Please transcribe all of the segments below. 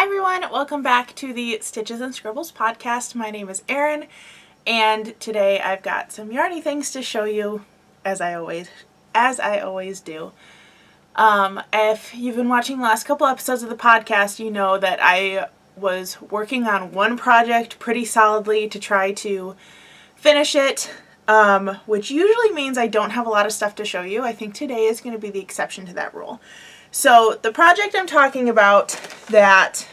Hi everyone, welcome back to the Stitches and Scribbles podcast. My name is Erin, and today I've got some yarny things to show you, as I always do. If you've been watching the last couple episodes of the podcast, you know that I was working on one project pretty solidly to try to finish it, which usually means I don't have a lot of stuff to show you. I think today is going to be the exception to that rule. So the project I'm talking about that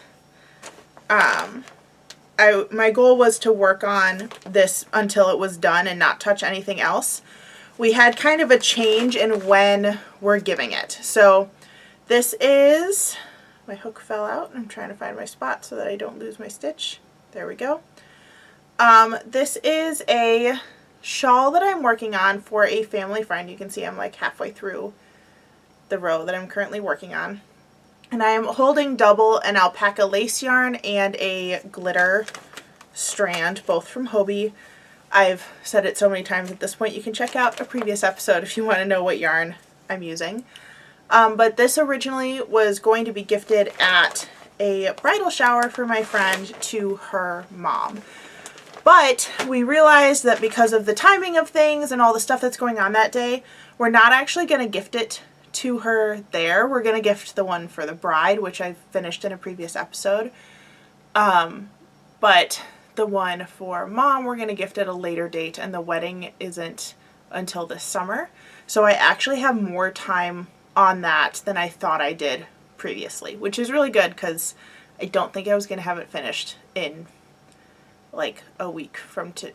my goal was to work on this until it was done and not touch anything else. We had kind of a change in when we're giving it. So this is, my hook fell out. I'm trying to find my spot so that I don't lose my stitch. There we go. This is a shawl that I'm working on for a family friend. You can see I'm like halfway through the row that I'm currently working on. And I am holding double an alpaca lace yarn and a glitter strand, both from Hobie. I've said it so many times at this point, you can check out a previous episode if you want to know what yarn I'm using. But this originally was going to be gifted at a bridal shower for my friend to her mom. But we realized that because of the timing of things and all the stuff that's going on that day, we're not actually going to gift it to her there. We're going to gift the one for the bride, which I finished in a previous episode. But the one for mom, we're going to gift at a later date, and the wedding isn't until this summer. So I actually have more time on that than I thought I did previously, which is really good because I don't think I was going to have it finished in like a week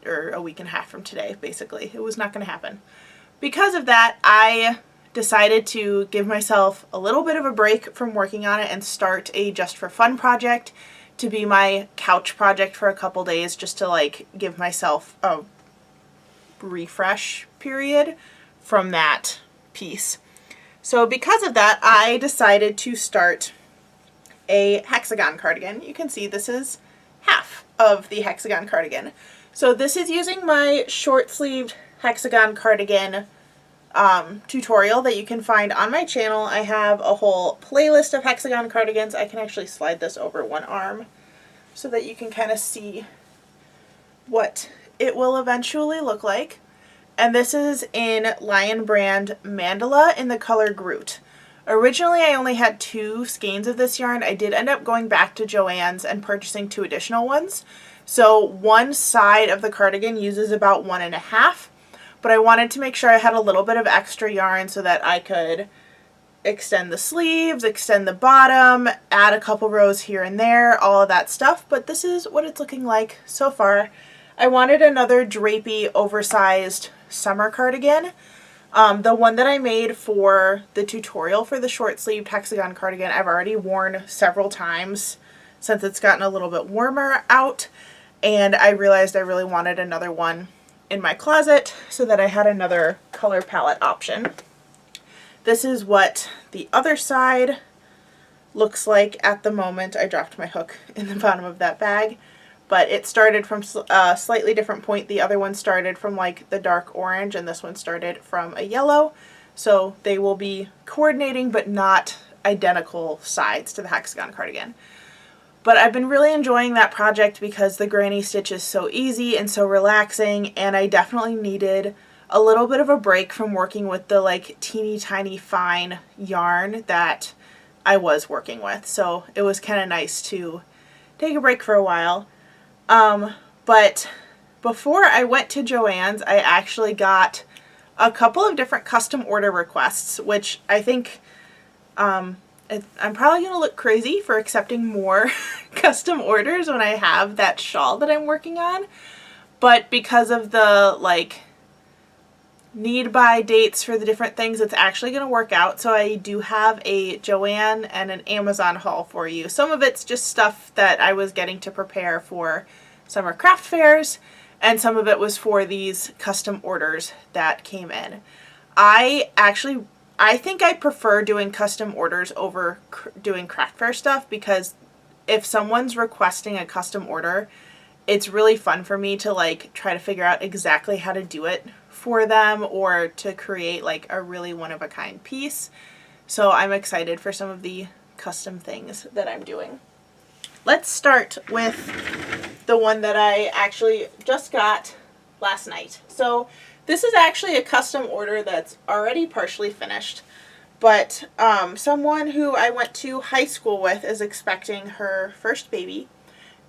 or a week and a half from today, basically. It was not going to happen. Because of that, I decided to give myself a little bit of a break from working on it and start a just for fun project to be my couch project for a couple days, just to like give myself a refresh period from that piece. So because of that, I decided to start a hexagon cardigan. You can see this is half of the hexagon cardigan. So this is using my short sleeved hexagon cardigan tutorial that you can find on my channel. I have a whole playlist of hexagon cardigans. I can actually slide this over one arm so that you can kind of see what it will eventually look like. And this is in Lion Brand Mandala in the color Groot. Originally I only had 2 skeins of this yarn. I did end up going back to Joann's and purchasing 2 additional ones. So one side of the cardigan uses about 1.5. But I wanted to make sure I had a little bit of extra yarn so that I could extend the sleeves, extend the bottom, add a couple rows here and there, all of that stuff. But this is what it's looking like so far. I wanted another drapey, oversized summer cardigan. The one that I made for the tutorial for the short-sleeved hexagon cardigan, I've already worn several times since it's gotten a little bit warmer out. And I realized I really wanted another one in my closet so that I had another color palette option. This is what the other side looks like at the moment. I dropped my hook in the bottom of that bag, but it started from a slightly different point. The other one started from like the dark orange and this one started from a yellow. So they will be coordinating but not identical sides to the hexagon cardigan. But I've been really enjoying that project because the granny stitch is so easy and so relaxing, and I definitely needed a little bit of a break from working with the like teeny tiny fine yarn that I was working with. So it was kind of nice to take a break for a while. But before I went to Joann's, I actually got a couple of different custom order requests, which I think I'm probably going to look crazy for accepting more custom orders when I have that shawl that I'm working on. But because of the like need buy dates for the different things, it's actually going to work out. So I do have a Joann and an Amazon haul for you. Some of it's just stuff that I was getting to prepare for summer craft fairs, and some of it was for these custom orders that came in. I think I prefer doing custom orders over doing craft fair stuff, because if someone's requesting a custom order, it's really fun for me to like try to figure out exactly how to do it for them or to create like a really one-of-a-kind piece. So I'm excited for some of the custom things that I'm doing. let's start with the one that I actually just got last night. So this is actually a custom order that's already partially finished, but someone who I went to high school with is expecting her first baby,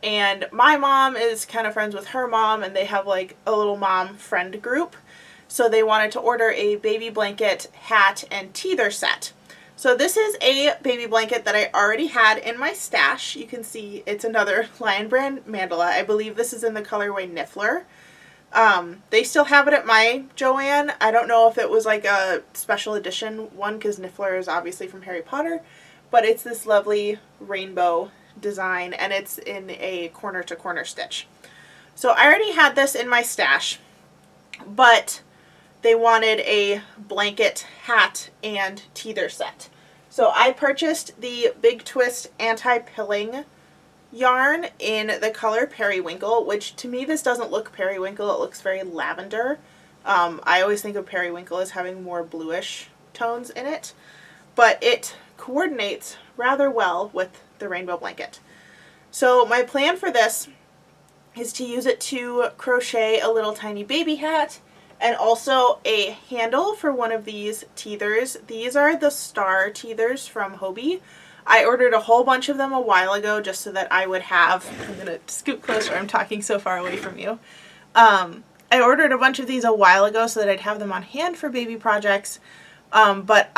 and my mom is kind of friends with her mom, and they have like a little mom friend group, so they wanted to order a baby blanket, hat, and teether set. So this is a baby blanket that I already had in my stash. You can see it's another Lion Brand mandala. I believe this is in the colorway Niffler. They still have it at my Joann. I don't know if it was like a special edition one, because Niffler is obviously from Harry Potter, but it's this lovely rainbow design, and it's in a corner to corner stitch. So I already had this in my stash, but they wanted a blanket, hat, and teether set. So I purchased the Big Twist anti-pilling yarn in the color Periwinkle, which to me this doesn't look periwinkle, it looks very lavender. I always think of periwinkle as having more bluish tones in it, but it coordinates rather well with the rainbow blanket. So my plan for this is to use it to crochet a little tiny baby hat, and also a handle for one of these teethers. These are the star teethers from Hobbii. I ordered a whole bunch of them a while ago just so that I would have, I'm going to scoot closer, I'm talking so far away from you. I ordered a bunch of these a while ago so that I'd have them on hand for baby projects, but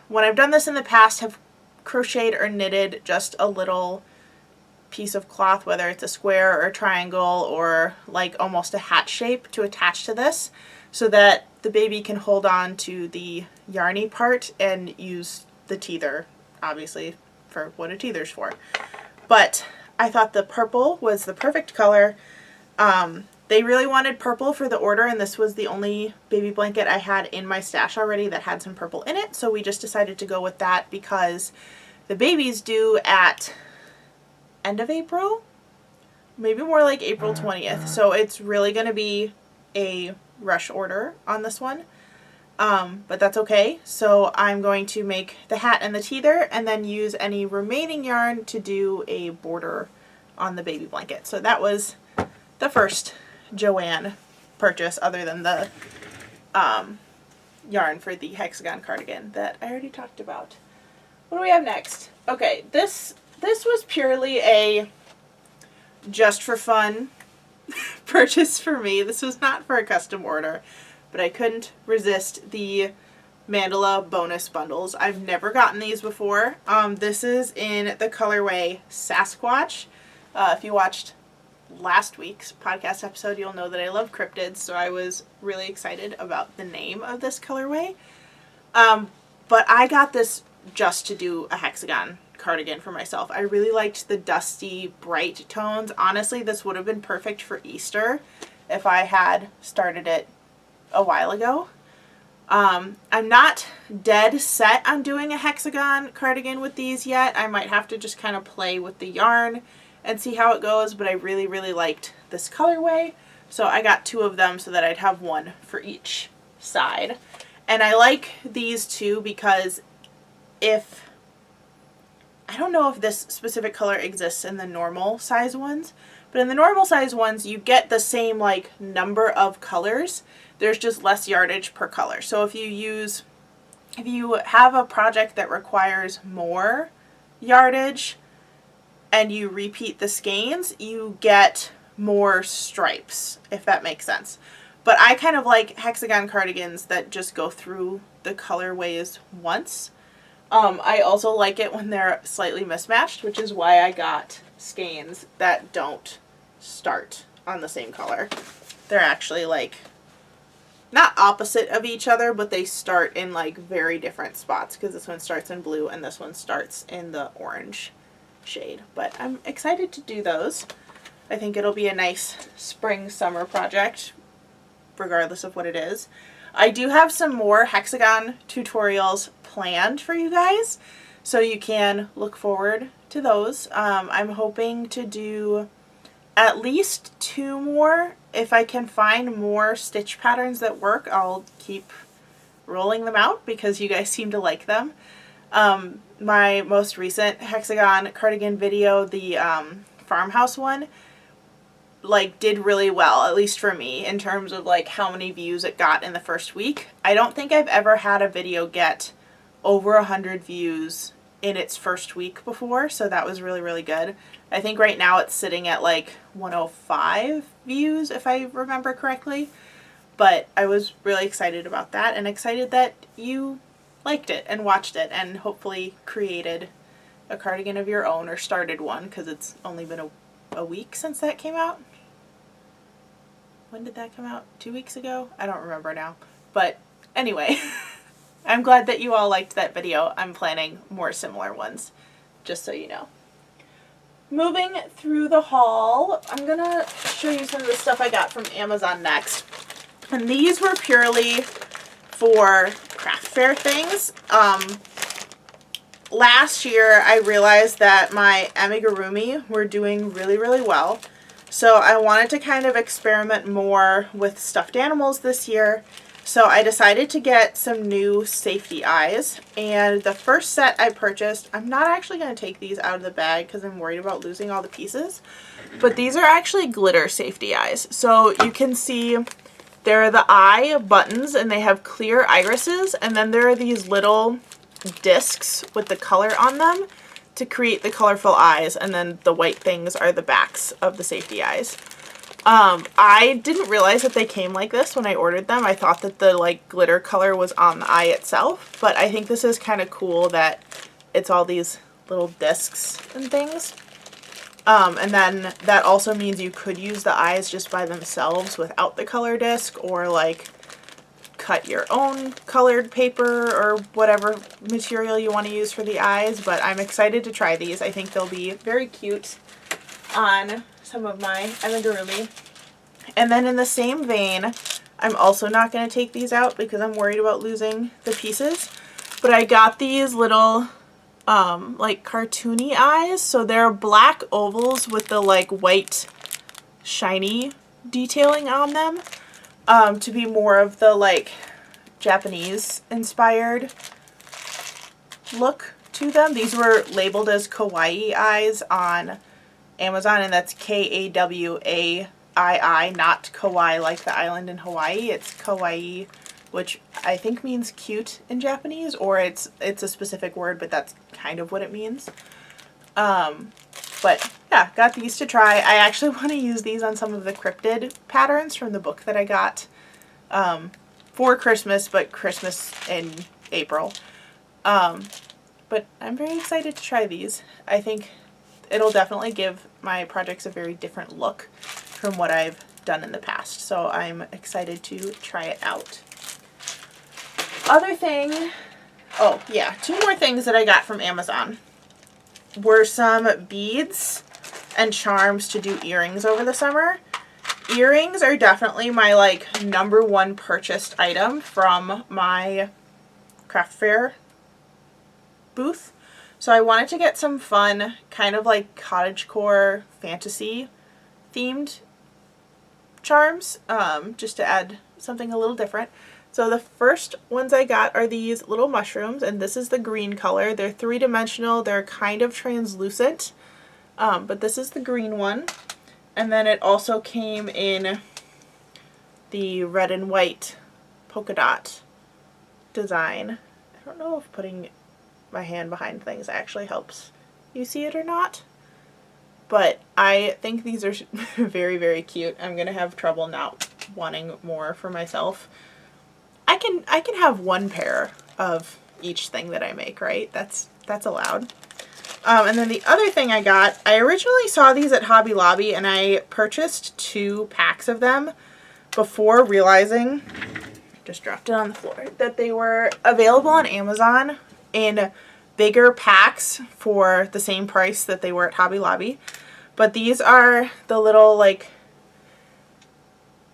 when I've done this in the past, have crocheted or knitted just a little piece of cloth, whether it's a square or a triangle or like almost a hat shape, to attach to this so that the baby can hold on to the yarny part and use the teether, obviously, for what a teether's for. But I thought the purple was the perfect color. They really wanted purple for the order, and this was the only baby blanket I had in my stash already that had some purple in it, so we just decided to go with that because the baby's due at end of April, maybe more like April 20th, so it's really going to be a rush order on this one, but that's okay. So I'm going to make the hat and the teether and then use any remaining yarn to do a border on the baby blanket. So that was the first Joann purchase other than the yarn for the hexagon cardigan that I already talked about. What do we have next? Okay, this was purely a just for fun purchase for me. This was not for a custom order, but I couldn't resist the mandala bonus bundles. I've never gotten these before. This is in the colorway Sasquatch. If you watched last week's podcast episode, you'll know that I love cryptids, so I was really excited about the name of this colorway. But I got this just to do a hexagon cardigan for myself. I really liked the dusty, bright tones. Honestly, this would have been perfect for Easter if I had started it a while ago. I'm not dead set on doing a hexagon cardigan with these yet. I might have to just kind of play with the yarn and see how it goes, but I really, really liked this colorway, so I got 2 of them so that I'd have one for each side. And I like these too because I don't know if this specific color exists in the normal size ones, but in the normal size ones you get the same like number of colors. There's just less yardage per color. So if you have a project that requires more yardage and you repeat the skeins, you get more stripes, if that makes sense. But I kind of like hexagon cardigans that just go through the colorways once. I also like it when they're slightly mismatched, which is why I got skeins that don't start on the same color. They're actually like not opposite of each other, but they start in like very different spots because this one starts in blue and this one starts in the orange shade. But I'm excited to do those. I think it'll be a nice spring summer project regardless of what it is. I do have some more hexagon tutorials planned for you guys, so you can look forward to those. I'm hoping to do at least 2 more. If I can find more stitch patterns that work, I'll keep rolling them out because you guys seem to like them. My most recent hexagon cardigan video, the farmhouse one, like did really well, at least for me, in terms of like how many views it got in the first week. I don't think I've ever had a video get over 100 views in its first week before, so that was really, really good. I think right now it's sitting at like 105 views, if I remember correctly. But I was really excited about that, and excited that you liked it and watched it and hopefully created a cardigan of your own, or started one, because it's only been a week since that came out. When did that come out? 2 weeks ago? I don't remember now. But anyway, I'm glad that you all liked that video. I'm planning more similar ones, just so you know. Moving through the haul, I'm going to show you some of the stuff I got from Amazon next. And these were purely for craft fair things. Last year I realized that my amigurumi were doing really, really well. So I wanted to kind of experiment more with stuffed animals this year. So I decided to get some new safety eyes, and the first set I purchased, I'm not actually going to take these out of the bag because I'm worried about losing all the pieces, but these are actually glitter safety eyes. So you can see there are the eye buttons, and they have clear irises, and then there are these little discs with the color on them to create the colorful eyes, and then the white things are the backs of the safety eyes. I didn't realize that they came like this when I ordered them. I thought that the like glitter color was on the eye itself, but I think this is kind of cool that it's all these little discs and things. And then that also means you could use the eyes just by themselves without the color disc, or like cut your own colored paper or whatever material you want to use for the eyes. But I'm excited to try these. I think they'll be very cute on some of my amigurumi. And then in the same vein, I'm also not going to take these out because I'm worried about losing the pieces, but I got these little like cartoony eyes. So they're black ovals with the like white shiny detailing on them, to be more of the like Japanese inspired look to them. These were labeled as kawaii eyes on Amazon, and that's Kawaii, not kawaii like the island in Hawaii. It's kawaii, which I think means cute in Japanese, or it's a specific word, but that's kind of what it means. But yeah, got these to try. I actually want to use these on some of the cryptid patterns from the book that I got for Christmas, but Christmas in April. But I'm very excited to try these. I think it'll definitely give my projects a very different look from what I've done in the past. So I'm excited to try it out. Other thing, oh yeah, 2 more things that I got from Amazon were some beads and charms to do earrings over the summer. Earrings are definitely my like #1 purchased item from my craft fair booth. So I wanted to get some fun, kind of like cottagecore fantasy themed charms, just to add something a little different. So the first ones I got are these little mushrooms, and this is the green color. They're 3-dimensional, they're kind of translucent, but this is the green one. And then it also came in the red and white polka dot design. I don't know if putting my hand behind things actually helps you see it or not, but I think these are very, very cute. I'm gonna have trouble not wanting more for myself. I can have 1 pair of each thing that I make, right? That's allowed. And then the other thing I got, I originally saw these at Hobby Lobby, and I purchased 2 packs of them before realizing, just dropped it on the floor, that they were available on Amazon in bigger packs for the same price that they were at Hobby Lobby. But these are the little like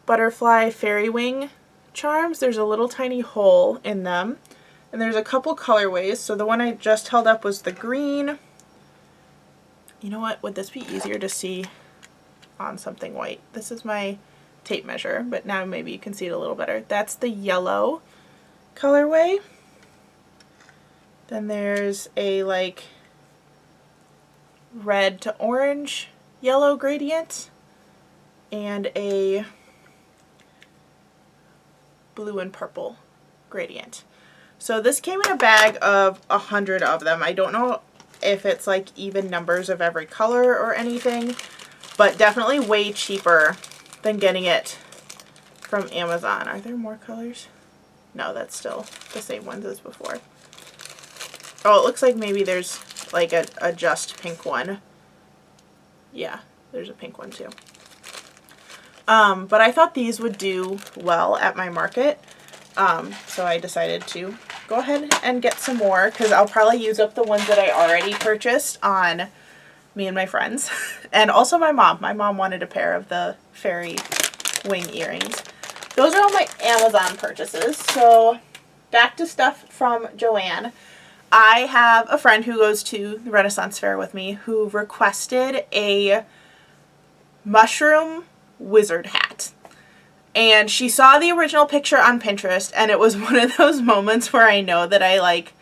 butterfly fairy wing charms. There's a little tiny hole in them, and there's a couple colorways. So the one I just held up was the green. You know what, would this be easier to see on something white? This is my tape measure, but now maybe you can see it a little better. That's the yellow colorway Then there's a like red to orange yellow gradient and a blue and purple gradient. So this came in a bag of 100 of them. I don't know if it's like even numbers of every color or anything, but definitely way cheaper than getting it from Amazon. Are there more colors? No, that's still the same ones as before. Oh, it looks like maybe there's like a just pink one. Yeah, there's a pink one too. But I thought these would do well at my market. So I decided to go ahead and get some more because I'll probably use up the ones that I already purchased on me and my friends. And also my mom. My mom wanted a pair of the fairy wing earrings. Those are all my Amazon purchases. So back to stuff from Joanne. I have a friend who goes to the Renaissance Fair with me who requested a mushroom wizard hat. And she saw the original picture on Pinterest, and it was one of those moments where I know that I like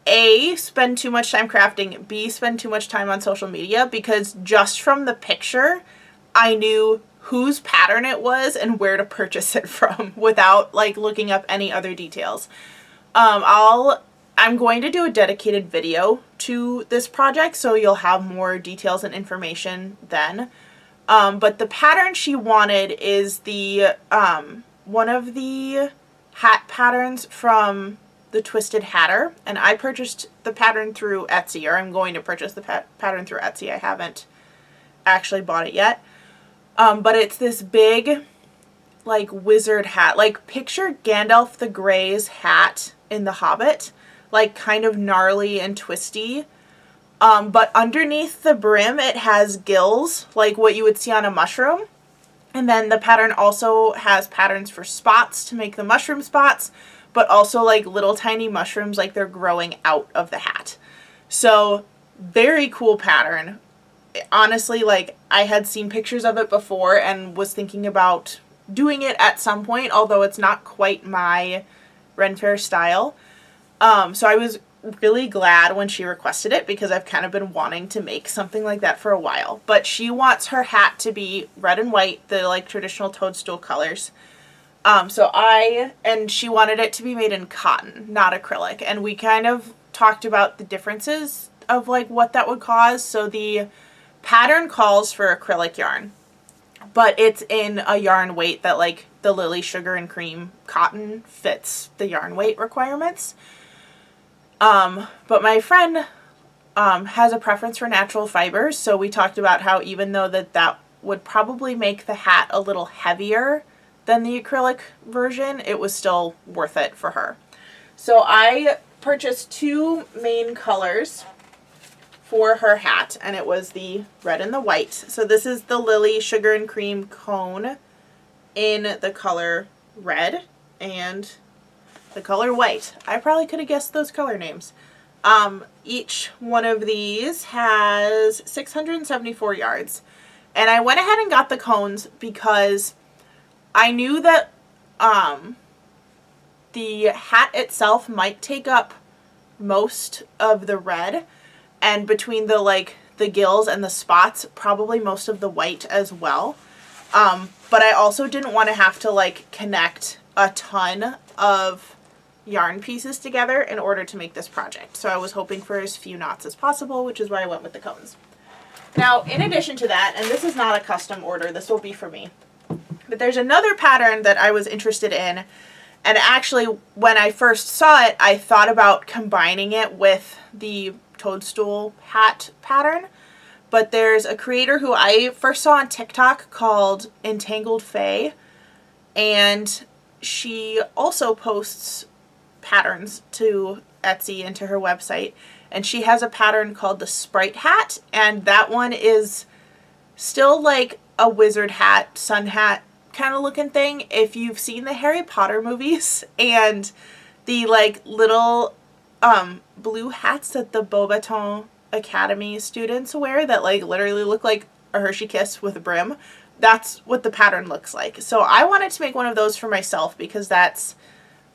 A, spend too much time crafting, B, spend too much time on social media, because just from the picture I knew whose pattern it was and where to purchase it from without like looking up any other details. I'm going to do a dedicated video to this project, so you'll have more details and information then. But the pattern she wanted is the one of the hat patterns from the Twisted Hatter, and I purchased the pattern through Etsy, or I'm going to purchase the pattern through Etsy. I haven't actually bought it yet. But it's this big like wizard hat. Like picture Gandalf the Grey's hat in The Hobbit, like kind of gnarly and twisty. But underneath the brim it has gills, like what you would see on a mushroom. And then the pattern also has patterns for spots to make the mushroom spots, but also like little tiny mushrooms like they're growing out of the hat. So very cool pattern. Honestly, like I had seen pictures of it before and was thinking about doing it at some point, although it's not quite my Ren Faire style. So I was really glad when she requested it because I've kind of been wanting to make something like that for a while. But she wants her hat to be red and white, the like traditional toadstool colors. And she wanted it to be made in cotton, not acrylic. And we kind of talked about the differences of like what that would cause. So the pattern calls for acrylic yarn, but it's in a yarn weight that like the Lily Sugar and Cream cotton fits the yarn weight requirements. But my friend has a preference for natural fibers, so we talked about how even though that would probably make the hat a little heavier than the acrylic version, it was still worth it for her. So I purchased two main colors for her hat, and it was the red and the white. So this is the Lily Sugar and Cream cone in the color red and the color white. I probably could have guessed those color names. Each one of these has 674 yards. And I went ahead and got the cones because I knew that the hat itself might take up most of the red, and between the gills and the spots, probably most of the white as well. But I also didn't want to have to like connect a ton of yarn pieces together in order to make this project. So I was hoping for as few knots as possible, which is why I went with the cones. Now, in addition to that, and this is not a custom order, this will be for me, but there's another pattern that I was interested in, and actually when I first saw it, I thought about combining it with the toadstool hat pattern, but there's a creator who I first saw on TikTok called Entangled Faye, and she also posts patterns to Etsy and to her website, and she has a pattern called the Sprite hat, and that one is still like a wizard hat, sun hat kind of looking thing. If you've seen the Harry Potter movies and the like little blue hats that the Beauxbatons Academy students wear that like literally look like a Hershey Kiss with a brim, that's what the pattern looks like. So I wanted to make one of those for myself because that's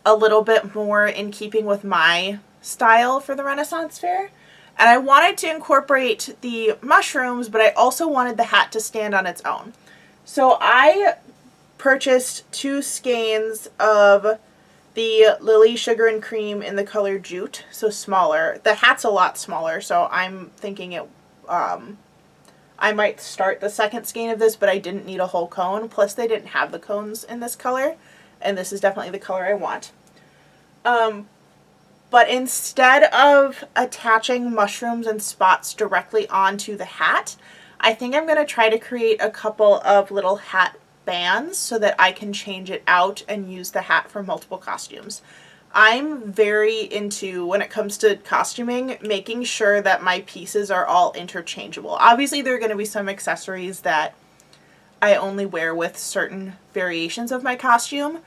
a little bit more in keeping with my style for the Renaissance Fair. And I wanted to incorporate the mushrooms, but I also wanted the hat to stand on its own. So I purchased 2 skeins of the Lily Sugar and Cream in the color Jute, so smaller. The hat's a lot smaller, so I'm thinking I might start the second skein of this, but I didn't need a whole cone. Plus, they didn't have the cones in this color, and this is definitely the color I want. But instead of attaching mushrooms and spots directly onto the hat, I think I'm going to try to create a couple of little hat bands so that I can change it out and use the hat for multiple costumes. I'm very into, when it comes to costuming, making sure that my pieces are all interchangeable. Obviously, there are going to be some accessories that I only wear with certain variations of my costume,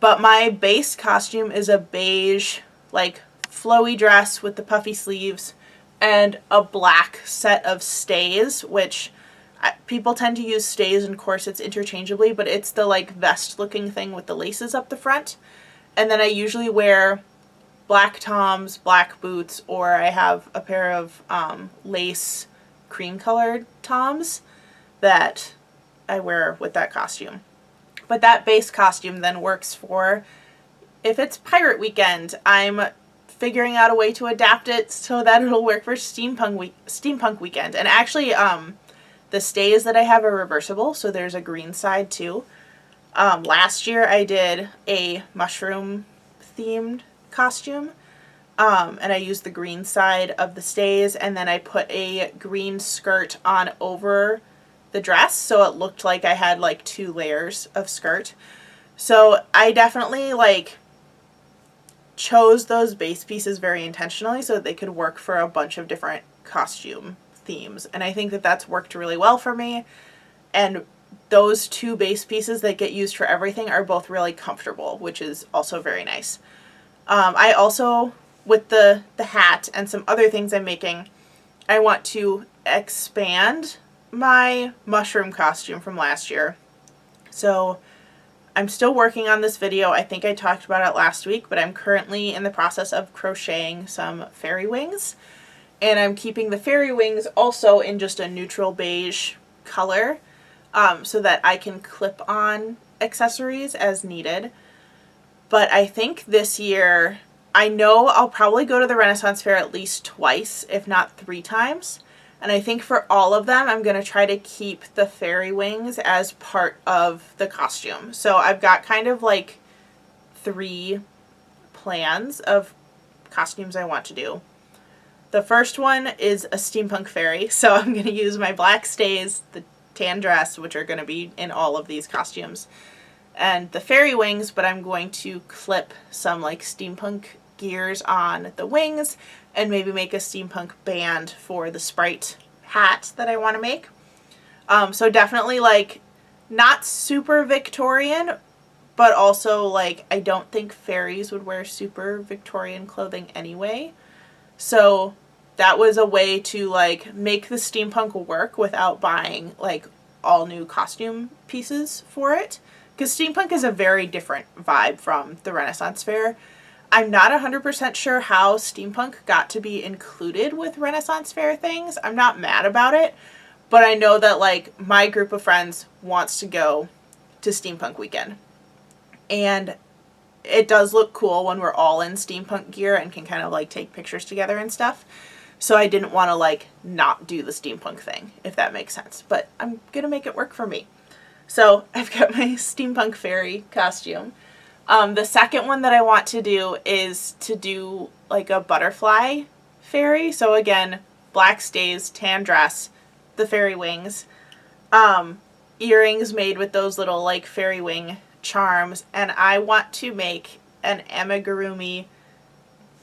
but my base costume is a beige, like, flowy dress with the puffy sleeves and a black set of stays, which people tend to use stays and corsets interchangeably, but it's the, like, vest-looking thing with the laces up the front. And then I usually wear black Toms, black boots, or I have a pair of lace cream-colored Toms that I wear with that costume. But that base costume then works for, if it's Pirate Weekend, I'm figuring out a way to adapt it so that it'll work for Steampunk Weekend. And actually, the stays that I have are reversible, so there's a green side too. Last year I did a mushroom themed costume, and I used the green side of the stays, and then I put a green skirt on over the dress, so it looked like I had like 2 layers of skirt. So I definitely like chose those base pieces very intentionally so that they could work for a bunch of different costume themes, and I think that that's worked really well for me. And those 2 base pieces that get used for everything are both really comfortable, which is also very nice. I also, with the hat and some other things I'm making, I want to expand my mushroom costume from last year. So I'm still working on this video. I think I talked about it last week, but I'm currently in the process of crocheting some fairy wings. And I'm keeping the fairy wings also in just a neutral beige color, so that I can clip on accessories as needed. But I think this year, I know I'll probably go to the Renaissance Fair at least twice, if not 3 times. And I think for all of them, I'm going to try to keep the fairy wings as part of the costume. So I've got kind of like 3 plans of costumes I want to do. The first one is a steampunk fairy, so I'm going to use my black stays, the tan dress, which are going to be in all of these costumes, and the fairy wings, but I'm going to clip some like steampunk gears on the wings and maybe make a steampunk band for the Sprite hat that I want to make. So definitely like not super Victorian, but also like I don't think fairies would wear super Victorian clothing anyway. So that was a way to like make the steampunk work without buying like all new costume pieces for it. Because steampunk is a very different vibe from the Renaissance Fair. I'm not 100% sure how steampunk got to be included with Renaissance Fair things. I'm not mad about it, but I know that like my group of friends wants to go to Steampunk Weekend. And it does look cool when we're all in steampunk gear and can kind of like take pictures together and stuff. So I didn't want to like not do the steampunk thing, if that makes sense. But I'm going to make it work for me. So I've got my steampunk fairy costume. The second one that I want to do is to do like a butterfly fairy. So again, black stays, tan dress, the fairy wings, earrings made with those little like fairy wing charms, and I want to make an amigurumi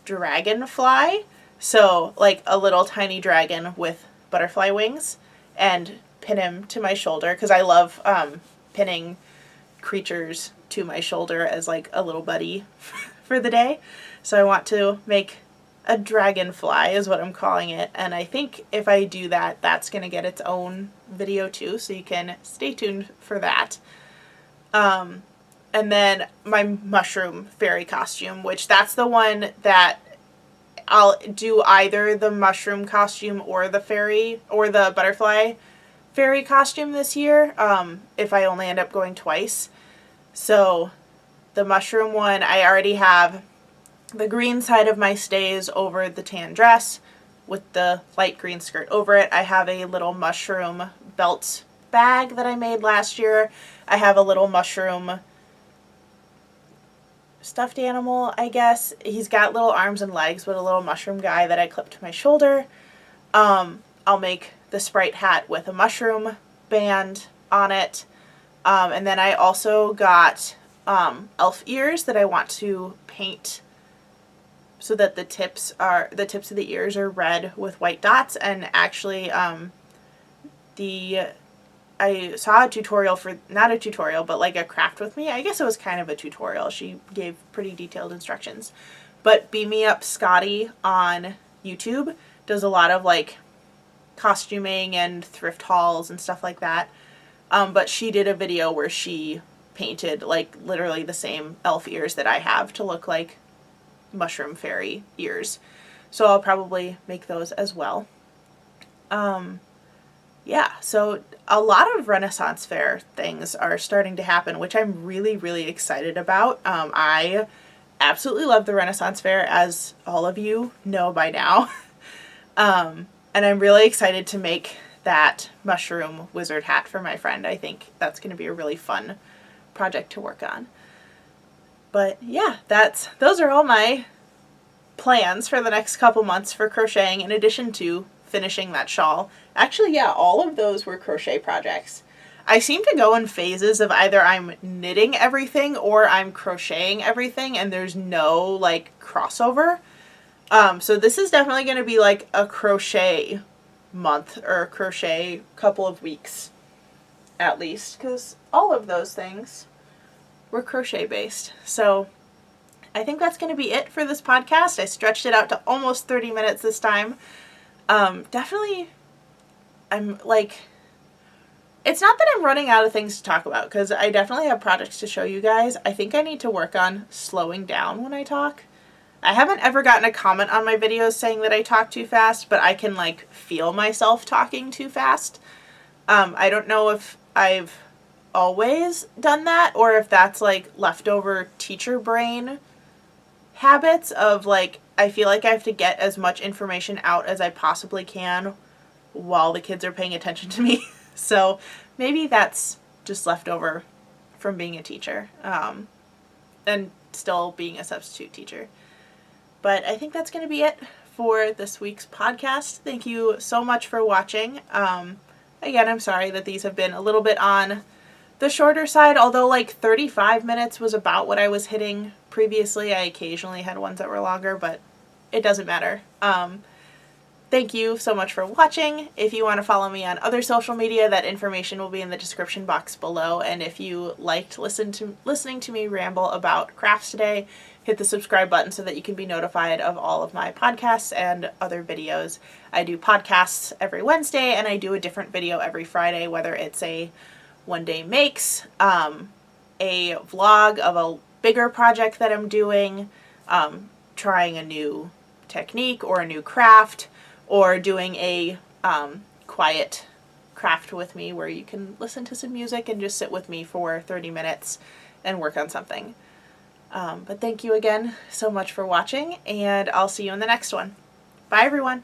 dragonfly, so like a little tiny dragon with butterfly wings, and pin him to my shoulder because I love pinning creatures to my shoulder as like a little buddy for the day. So I want to make a dragonfly is what I'm calling it, and I think if I do that, that's going to get its own video too, so you can stay tuned for that. And then my mushroom fairy costume, which that's the one that I'll do either the mushroom costume or the fairy or the butterfly fairy costume this year, if I only end up going twice. So the mushroom one, I already have the green side of my stays over the tan dress with the light green skirt over it. I have a little mushroom belt bag that I made last year. I have a little mushroom stuffed animal, I guess. He's got little arms and legs, but a little mushroom guy that I clipped to my shoulder. I'll make the Sprite hat with a mushroom band on it. And then I also got elf ears that I want to paint so that the tips of the ears are red with white dots. And actually, I saw a tutorial for, not a tutorial, but like a craft with me. I guess it was kind of a tutorial. She gave pretty detailed instructions. But Beam Me Up Scotty on YouTube does a lot of like costuming and thrift hauls and stuff like that. But she did a video where she painted like literally the same elf ears that I have to look like mushroom fairy ears. So I'll probably make those as well. Yeah, so a lot of Renaissance Fair things are starting to happen, which I'm really, really excited about. I absolutely love the Renaissance Fair, as all of you know by now. And I'm really excited to make that mushroom wizard hat for my friend. I think that's going to be a really fun project to work on. But yeah, those are all my plans for the next couple months for crocheting, in addition to finishing that shawl. Actually, yeah, all of those were crochet projects. I seem to go in phases of either I'm knitting everything or I'm crocheting everything, and there's no like crossover. So this is definitely going to be like a crochet month or a crochet couple of weeks at least, because all of those things were crochet based. So I think that's going to be it for this podcast. I stretched it out to almost 30 minutes this time. Definitely, I'm like, it's not that I'm running out of things to talk about, because I definitely have projects to show you guys. I think I need to work on slowing down when I talk. I haven't ever gotten a comment on my videos saying that I talk too fast, but I can like feel myself talking too fast. I don't know if I've always done that or if that's like leftover teacher brain habits of like, I feel like I have to get as much information out as I possibly can while the kids are paying attention to me. So maybe that's just leftover from being a teacher, and still being a substitute teacher. But I think that's going to be it for this week's podcast. Thank you so much for watching. Again, I'm sorry that these have been a little bit on the shorter side, although like 35 minutes was about what I was hitting previously. I occasionally had ones that were longer, but it doesn't matter. Thank you so much for watching. If you want to follow me on other social media, that information will be in the description box below. And if you liked listening to me ramble about crafts today, hit the subscribe button so that you can be notified of all of my podcasts and other videos. I do podcasts every Wednesday, and I do a different video every Friday, whether it's a one day makes, a vlog of a bigger project that I'm doing, trying a new technique or a new craft, or doing a quiet craft with me where you can listen to some music and just sit with me for 30 minutes and work on something. But thank you again so much for watching, and I'll see you in the next one. Bye, everyone.